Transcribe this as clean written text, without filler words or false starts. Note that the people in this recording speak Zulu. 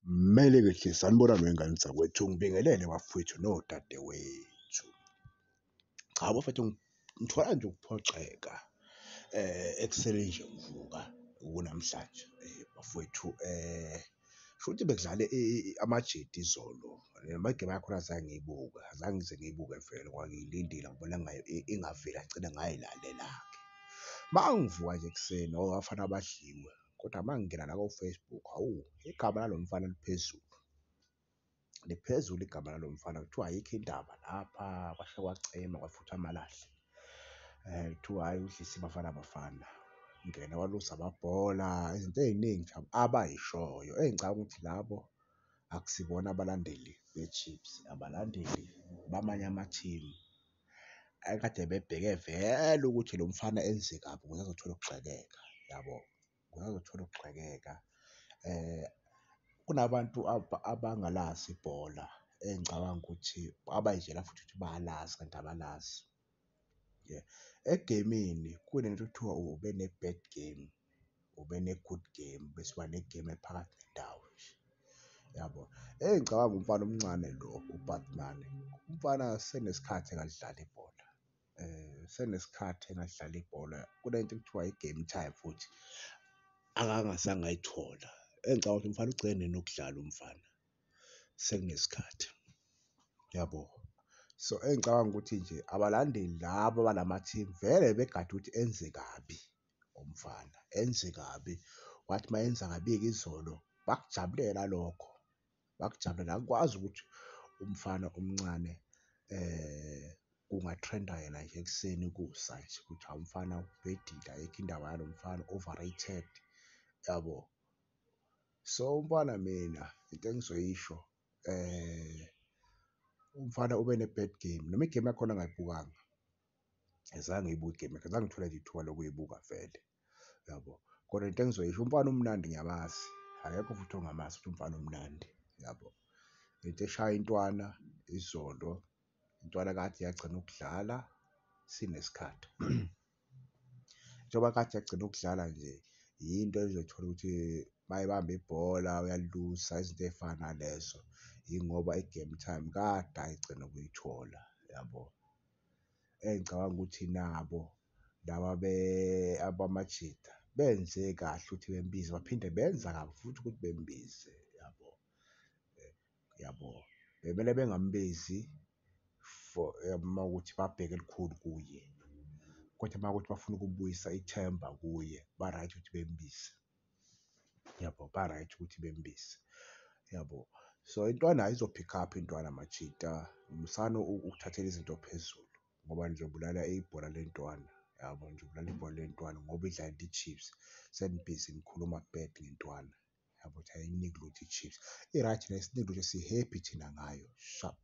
Mmele-ke hle sanibonani wey'ngane zakwethu, ngibingelele bafowethu nodadewethu. Cha bafethu, ngithola nje ukuphoxeka ekuseni nje ngivuka kunamhlanje bafowethu, shuthi bekudlale amajedi izolo, amagemu akhona azange ngiyibuke, azange ngize ngiyibuke vele ngoba ngiyilindile ngibona ingaveli agcine ngayilalela-ke. Mangivuka nje ekuseni abafana badliwe, kodwa mangingena la ko-Facebook, hawu igama lalo mfana liphezulu igama lalo mfana, kuthiwa ayikho indaba lapha, kwase kwachema kwafuthwa amalahle. Kuthiwa hhayi udlise iBafana Bafana, ngena walusa amabhola, izinto ey'ningi nje abay'shoyo engicabanga ukuthi labo akusibona abalandeli be-Chiefs, abalandeli bamanye amathimu ekade bebheke vele ukuthi lo mfana enze kabi ukuze azothola ukugxekeka, yabo, ukuze azothola ukugxekeka. Kunabantu abangalazi ibhola engicabanga ukuthi abay'tshela futhi ukuthi bayalazi kanti abalazi. Egemini kunento ekuthiwa ube ne-bad game, ube ne-good game, bese kuba negemu ephakathi nendawo nje, yabo. Ngicabanga umfana omncane lo uBathman, umfana senesikhathi engalidlala ibhola, senesikhathi engalidlala ibhola. Kunento ekuthiwa i-game time futhi akangazange ayithola. Engicabanga ukuthi umfana ugcine nini ukudlala umfana, sekunesikhathi, yabo. So engicabanga ukuthi nje abalandeli labo balamathimu vele begade ukuthi enze kabi umfana, enze kabi, wathi uma enza kabi-ke izolo bakujabulela lokho, bakujabulela. Akukwazi ukuthi umfana omncane kunga-trend-a yena nje ekuseni kusa nje ukuthi hawu umfana ubhedile, ayikho indaba yalo mfana overrated, yabo. So umfana mina into engizoyisho umfana ube ne-bad game, noma igemu yakhona angayibukanga, azange ngiyibuke igemu yakhe, azange ngithole nje ithuba lokuyibukela vele, yabo. Kodwa into engizoyisho umfana umnandi ngiyamazi, akekho futhi ongamazi ukuthi umfana umnandi, yabo. Into eshaya intwana izolo, intwana kade yagcina ukudlala sinesikhathi. Njengoba kade yagcina ukudlala nje, yinto ezothola ukuthi mayibamba ibhola uyaliluza, izinto ey'fana nalezo, yingoba i-game time kade ayigcina ukuyithola, yabo. Engicabanga ukuthi nabo laba abamajita benze kahle ukuthi bembize, baphinde benza kabi futhi ukuthi bembize, yabo, yabo. Bemele bengambizi for uma kuwukuthi babheke elikhulu kuye, kodwa uma kuwukuthi bafuna ukubuyisa ithemba kuye, ba-right ukuthi bembize, yabo, ba-right ukuthi bembize, yabo. So intwana ayizo-pick up intwana majita, musani ukuthathela izinto phezulu ngoba nizobulala ibhola lentwana, yabo, nizobulala ibhola lentwana ngoba idlalela i-Chiefs, senibhizi nikhuluma bad ngentwana, yabo, ukuthi ayiniki lutho i-Chiefs, i-right nayo ayiniki lutho, si-happy thina ngayo, sharp.